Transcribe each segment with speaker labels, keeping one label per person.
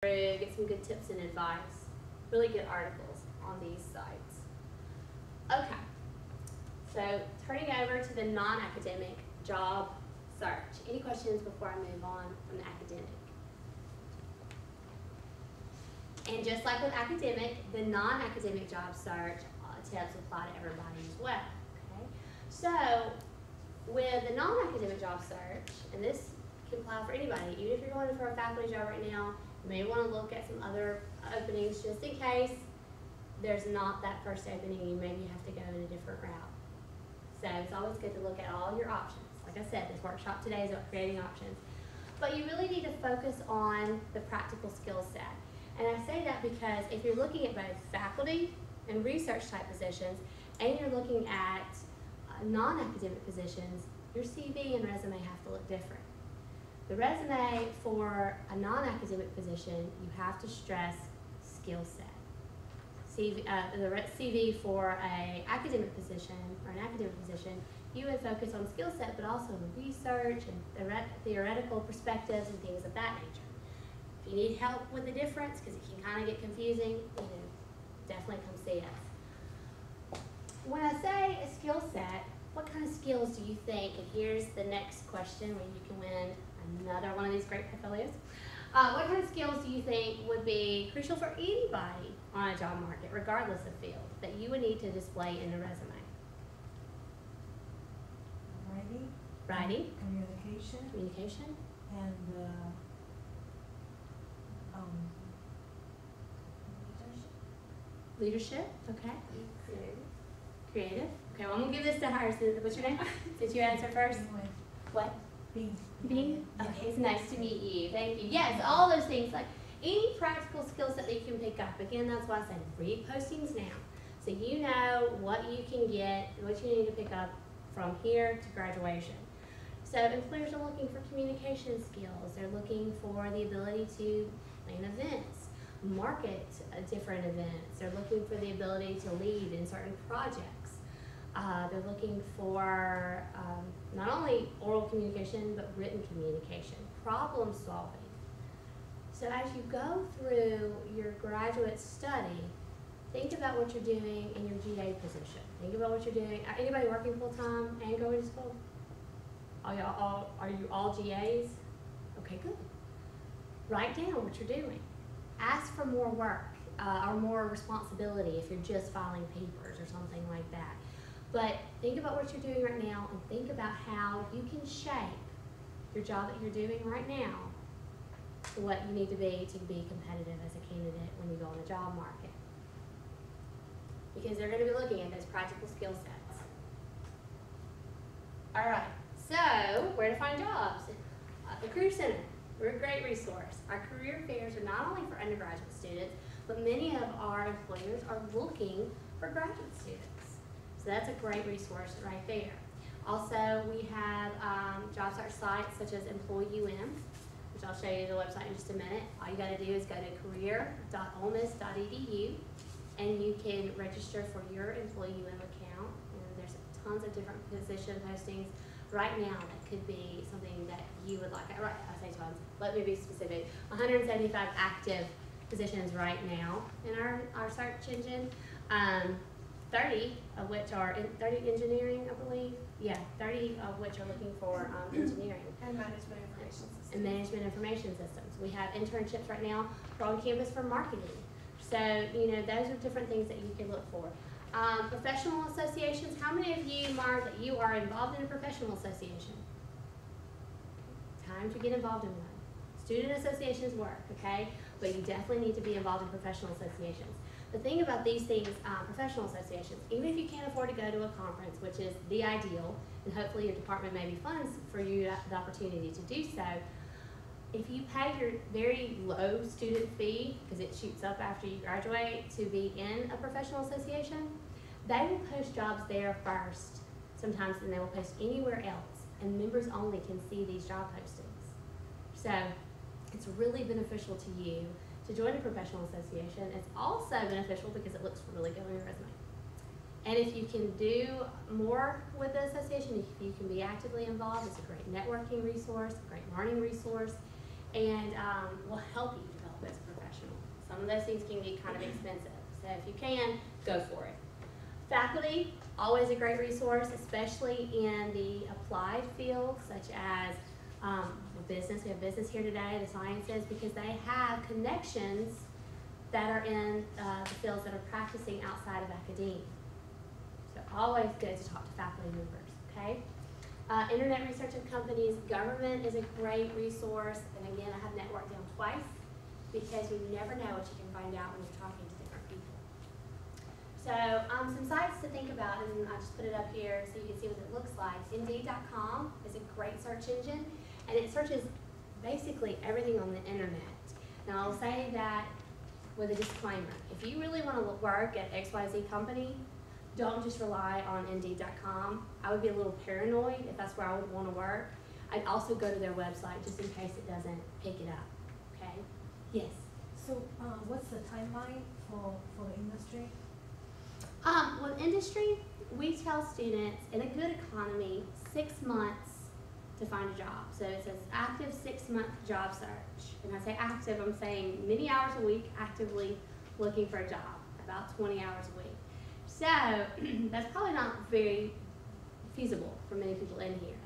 Speaker 1: get some good tips and advice. Really good articles on these sites. Okay, so turning over to the non-academic job search. Any questions before I move on from the academic? And just like with academic, the non-academic job search tips apply to everybody as well. Okay, so with the non-academic job search, and this can apply for anybody, even if you're going for a faculty job right now, you may want to look at some other openings just in case there's not that first opening and you maybe have to go in a different route. So it's always good to look at all your options. Like I said, this workshop today is about creating options. But you really need to focus on the practical skill set. And I say that because if you're looking at both faculty and research type positions, and you're looking at non-academic positions, your CV and resume have to look different. The resume for a non-academic position, you have to stress skill set. The CV for an academic position or an academic position, you would focus on skill set, but also on research and theoretical perspectives and things of that nature. If you need help with the difference, because it can kind of get confusing, definitely come see us. When I say a skill set, what kind of skills do you think, and here's the next question where you can win another one of these great portfolios. What kind of skills do you think would be crucial for anybody on a job market, regardless of field, that you would need to display in a resume? Writing. Communication.
Speaker 2: And
Speaker 1: leadership. Okay. Creative. Okay, well, I'm going to give this to her. What's your name? Did you answer first? What? Being? Okay, it's nice to meet you. Thank you. Yes, all those things. Like any practical skill set that you can pick up. Again, that's why I said read postings now. So you know what you can get, what you need to pick up from here to graduation. So employers are looking for communication skills. They're looking for the ability to plan events, market different events. They're looking for the ability to lead in certain projects. They're looking for not only oral communication, but written communication, problem solving. So as you go through your graduate study, think about what you're doing in your GA position. Think about what you're doing. Anybody working full-time and going to school? Are you all GAs? Okay, good. Write down what you're doing. Ask for more work or more responsibility if you're just filing papers or something like that. But think about what you're doing right now and think about how you can shape your job that you're doing right now to what you need to be competitive as a candidate when you go on the job market. Because they're going to be looking at those practical skill sets. All right, so where to find jobs? The Career Center. We're a great resource. Our career fairs are not only for undergraduate students, but many of our employers are looking for graduate students. So that's a great resource right there. Also, we have job search sites such as EmployUM, which I'll show you the website in just a minute. All you got to do is go to career.olemiss.edu and you can register for your EmployUM account. And there's tons of different position postings right now that could be something that you would like. Right, I say tons. Let me be specific. 175 active positions right now in our search engine. 30 of which are 30 engineering, I believe. Yeah, 30 of which are looking for engineering.
Speaker 2: And management information systems.
Speaker 1: And management information systems. We have internships right now for on campus for marketing. So, those are different things that you can look for. Professional associations. How many of you mark that you are involved in a professional association? Time to get involved in one. Student associations work, okay? But you definitely need to be involved in professional associations. The thing about these things, professional associations, even if you can't afford to go to a conference, which is the ideal, and hopefully your department maybe funds for you the opportunity to do so, if you pay your very low student fee, because it shoots up after you graduate, to be in a professional association, they will post jobs there first sometimes, and they will post anywhere else, and members only can see these job postings. So it's really beneficial to you to join a professional association. It's also beneficial because it looks really good on your resume. And if you can do more with the association, if you can be actively involved, it's a great networking resource, a great learning resource, and will help you develop as a professional. of those things can get kind of expensive. So if you can, go for it. Faculty, always a great resource, especially in the applied fields such as business. We have business here today, the sciences, because they have connections that are in the fields that are practicing outside of academia. So always good to talk to faculty members, okay? Internet research and companies, government is a great resource. And again, I have networked down twice because you never know what you can find out when you're talking to different people. So some sites to think about, and I just put it up here so you can see what it looks like. Indeed.com is a great search engine, and it searches basically everything on the internet. Now I'll say that with a disclaimer. If you really want to work at XYZ company, don't just rely on Indeed.com. I would be a little paranoid if that's where I would want to work. I'd also go to their website just in case it doesn't pick it up, okay? Yes?
Speaker 2: So, what's the timeline for the industry?
Speaker 1: With industry, we tell students in a good economy, 6 months to find a job. So it says active 6-month job search. And I say active, I'm saying many hours a week actively looking for a job, about 20 hours a week. So that's probably not very feasible for many people in here.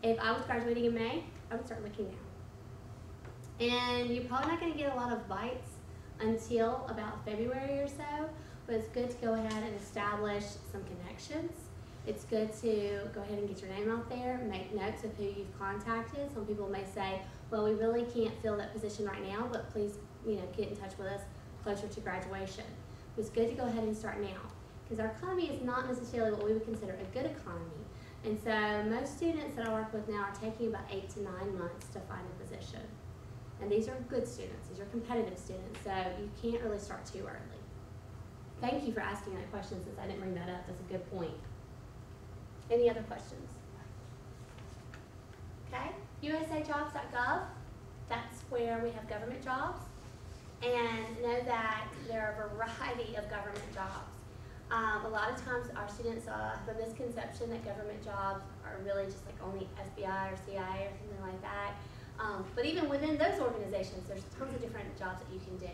Speaker 1: If I was graduating in May, I would start looking now. And you're probably not going to get a lot of bites until about February or so, but it's good to go ahead and establish some connections. It's good to go ahead and get your name out there, make notes of who you've contacted. Some people may say, well, we really can't fill that position right now, but please, get in touch with us closer to graduation. It's good to go ahead and start now, because our economy is not necessarily what we would consider a good economy. And so most students that I work with now are taking about 8 to 9 months to find a position. And these are good students, these are competitive students, so you can't really start too early. Thank you for asking that question since I didn't bring that up. That's a good point. Any other questions? Okay, usajobs.gov, that's where we have government jobs. And know that there are a variety of government jobs. A lot of times our students have a misconception that government jobs are really just like only SBI or CIA or something like that. But even within those organizations, there's tons of different jobs that you can do.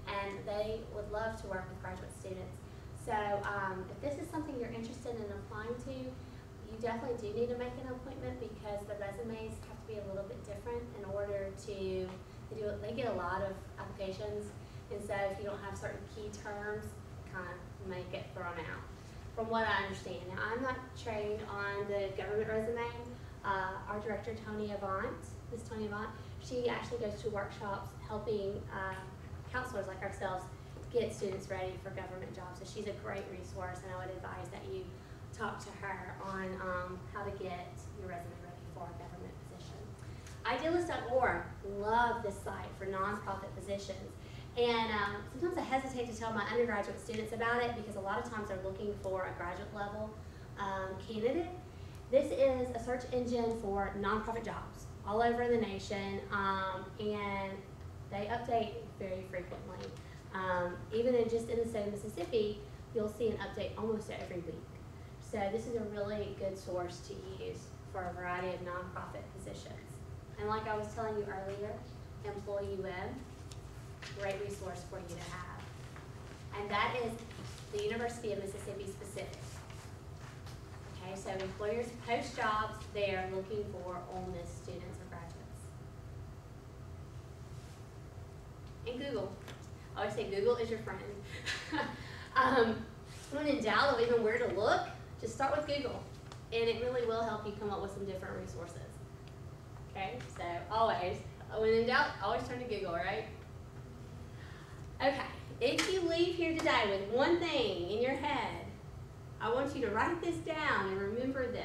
Speaker 1: And they would love to work with graduate students. So if this is something you're interested in applying to, you definitely do need to make an appointment because the resumes have to be a little bit different in order to, they get a lot of applications. And so if you don't have certain key terms, kind of may get thrown out, from what I understand. Now, I'm not trained on the government resume. Our director, Tony Avant, Ms. Tony Avant, she actually goes to workshops helping counselors like ourselves get students ready for government jobs. So she's a great resource, and I would advise that you talk to her on how to get your resume ready for a government position. Idealist.org, love this site for nonprofit positions. And sometimes I hesitate to tell my undergraduate students about it because a lot of times they're looking for a graduate level candidate. This is a search engine for nonprofit jobs all over the nation, and they update very frequently. Even just in the state of Mississippi, you'll see an update almost every week. So this is a really good source to use for a variety of nonprofit positions. And like I was telling you earlier, Employee Web, great resource for you to have. And that is the University of Mississippi specific. Okay, so employers post jobs there looking for Ole Miss students or graduates. And Google. I always say Google is your friend. When in doubt of even where to look, just start with Google. And it really will help you come up with some different resources. Okay, so always, when in doubt, always turn to Google, right? Okay, if you leave here today with one thing in your head, I want you to write this down and remember this.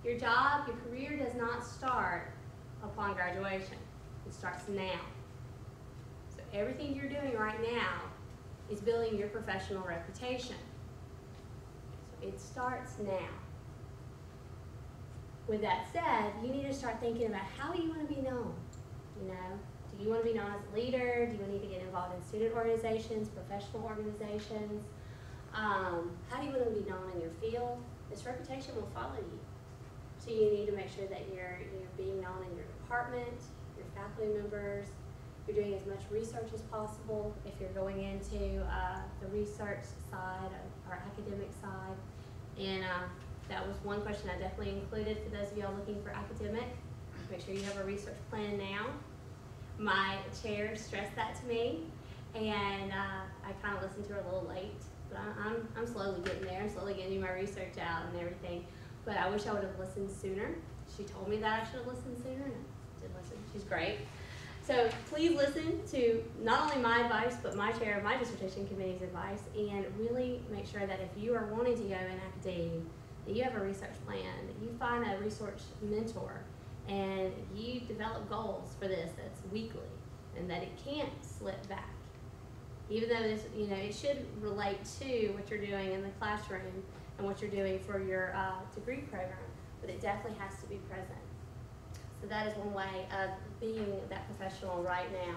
Speaker 1: Your job, your career does not start upon graduation. It starts now. So everything you're doing right now is building your professional reputation. So it starts now. With that said, you need to start thinking about how you want to be known. Do you want to be known as a leader? Do you need to get involved in student organizations, professional organizations? How do you want to be known in your field? This reputation will follow you. So you need to make sure that you're being known in your department, your faculty members, you're doing as much research as possible if you're going into the research side or academic side. And that was one question I definitely included for those of y'all looking for academic. Make sure you have a research plan now. My chair stressed that to me, and I kind of listened to her a little late, but I'm slowly getting there. I'm slowly getting my research out and everything, but I wish I would have listened sooner. She told me that I should have listened sooner, and I did listen. She's great. So please listen to not only my advice, but my chair of my dissertation committee's advice, and really make sure that if you are wanting to go in academia, that you have a research plan, that you find a research mentor, and you develop goals for this that's weekly, and that it can't slip back. Even though this, it should relate to what you're doing in the classroom and what you're doing for your degree program, but it definitely has to be present. So that is one way of being that professional right now.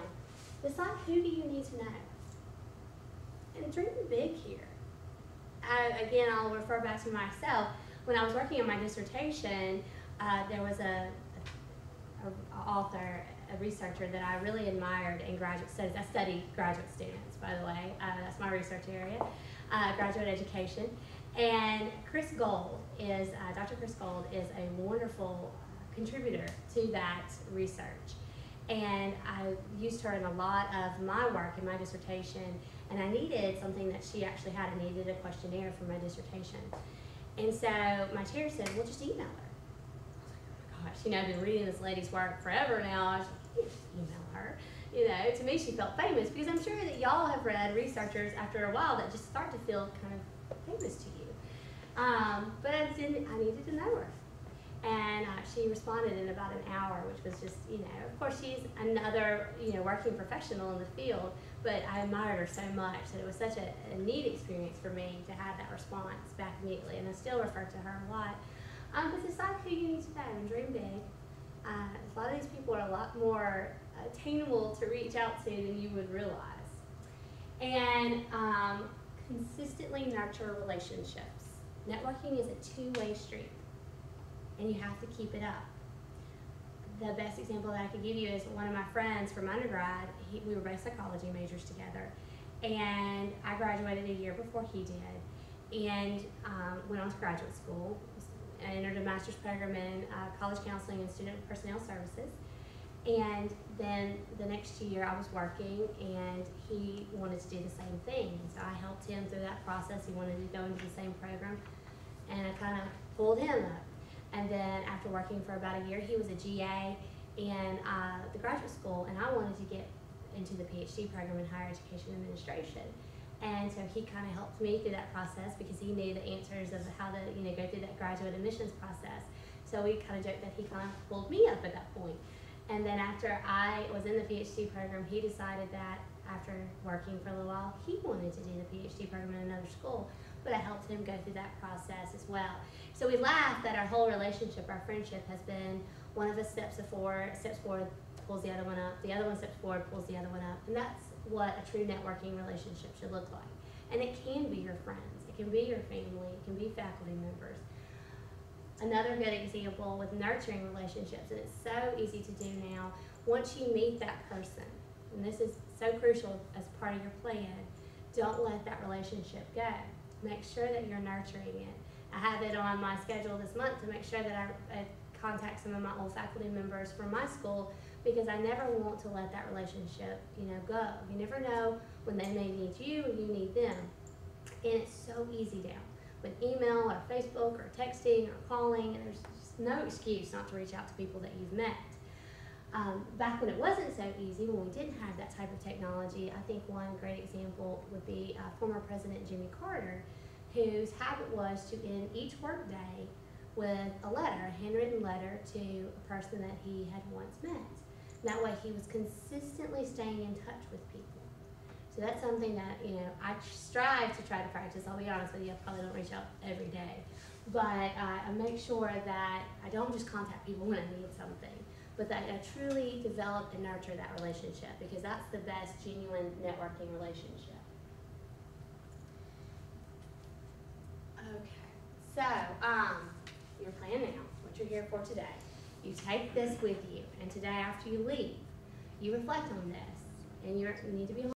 Speaker 1: Decide who do you need to know. And dream big here. Again, I'll refer back to myself. When I was working on my dissertation, there was a author, a researcher that I really admired in graduate studies. I studied graduate students, by the way. That's my research area, graduate education. And Chris Gold is, Dr. Chris Gold is a wonderful contributor to that research. And I used her in a lot of my work in my dissertation, and I needed something that she actually had. I needed a questionnaire for my dissertation. And so my chair said, well, just email her. I was like, oh my gosh, I've been reading this lady's work forever now. I was like, just email her. To me, she felt famous, because I'm sure that y'all have read researchers after a while that just start to feel kind of famous to you. But I needed to know her. And she responded in about an hour, which was just, of course she's another, working professional in the field, but I admired her so much that it was such a neat experience for me to have that response back immediately, and I still refer to her a lot. But decide who you need to know and dream big. A lot of these people are a lot more attainable to reach out to than you would realize. And consistently nurture relationships. Networking is a two-way street, and you have to keep it up. The best example that I could give you is one of my friends from undergrad. We were both psychology majors together, and I graduated a year before he did, and went on to graduate school. I entered a master's program in college counseling and student personnel services. And then the next year I was working, and he wanted to do the same thing. So I helped him through that process. He wanted to go into the same program, and I kind of pulled him up. And then after working for about a year, he was a GA in the graduate school, and I wanted to get into the PhD program in higher education administration. And so he kind of helped me through that process, because he knew the answers of how to go through that graduate admissions process. So we kind of joked that he kind of pulled me up at that point. And then after I was in the PhD program, he decided that after working for a little while, he wanted to do the PhD program in another school. But I helped him go through that process as well. So we laugh that our whole relationship, our friendship, has been one of us steps forward, pulls the other one up, the other one steps forward, pulls the other one up. And that's what a true networking relationship should look like. And it can be your friends, it can be your family, it can be faculty members. Another good example with nurturing relationships, and it's so easy to do now, once you meet that person, and this is so crucial as part of your plan, don't let that relationship go. Make sure that you're nurturing it. I have it on my schedule this month to make sure that I contact some of my old faculty members from my school, because I never want to let that relationship, go. You never know when they may need you and you need them. And it's so easy now with email or Facebook or texting or calling, and there's just no excuse not to reach out to people that you've met. Back when it wasn't so easy, when we didn't have that type of technology, I think one great example would be former President Jimmy Carter, whose habit was to end each work day with a letter, a handwritten letter to a person that he had once met. That way he was consistently staying in touch with people. So that's something that, I strive to try to practice. I'll be honest with you, I probably don't reach out every day. But I make sure that I don't just contact people when I need something, but that I truly develop and nurture that relationship, because that's the best genuine networking relationship. Okay, so your plan now, what you're here for today. You take this with you, and today after you leave, you reflect on this. and you need to be